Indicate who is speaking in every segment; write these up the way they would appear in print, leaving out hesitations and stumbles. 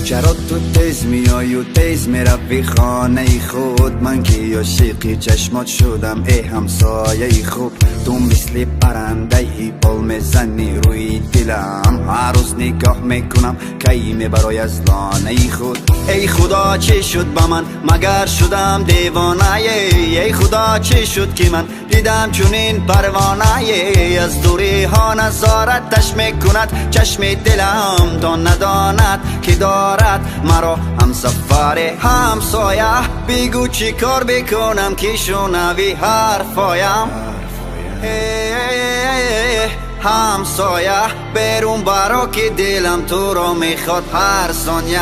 Speaker 1: چرا تو تیز میای و تیز میروی خانه خود؟ من که عاشقی چشمات شدم ای همسایه خوب. تو مثل پرنده ای پل میزنی روی دلم، هر روز نگاه میکنم کی میبرای از لانه خود. ای خدا چی شد با من مگر شدم دیوانه؟ ای خدا چی شد که من دیدم چونین پروانه؟ از دوری ها نظارتش میکند چشم دلم، تا نداند که دارد مرا همسفر همسایه. بگو چی کار بکنم که شنوی حرفایم؟ همسایه برون برا که دلم تو را میخواد هر ثانیه.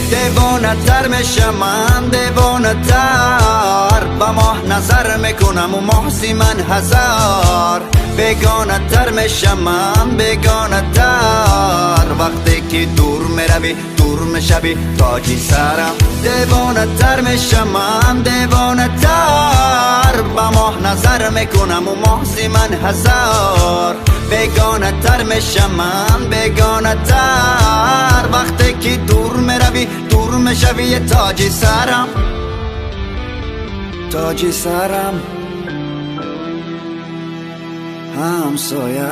Speaker 1: دیوانه تر میشم من، دیوانه تر با ماه نظر میکنم و محسی من هزار. بیگانه تر میشم من، بیگانه تر وقتی که دور میروی دور میشوی تاجی سرم. دیوانه تر میشم من، دیوانه تر با ماه نظر میکنم و محسی من هزار. بیگانه تر میشم من، بیگانه تر وقتی که دور میروی دور میشوی تاجی سرم، تاجی سرم همسایه.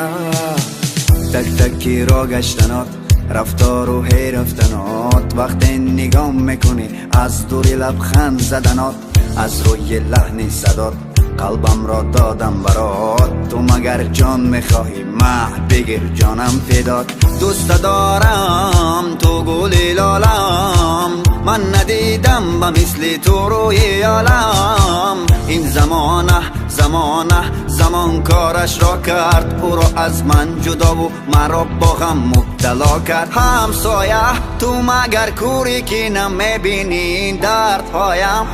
Speaker 1: تک تکی را گشتنات، رفتار و هی رفتنات، وقتی نگاه میکنی از دوری لبخند زدنات، از روی لحن صدات قلبم را دادم برات. تو مگر جان میخواهی مه بگیر جانم فدات. دوست دارم تو گل لالم، من ندیدم با مثل تو روی عالم. این زمان کارش را کرد، او را از من جدا و مرا با غم مبتلا کرد. همسایه تو مگر کوری که نمیبینی دردهایم؟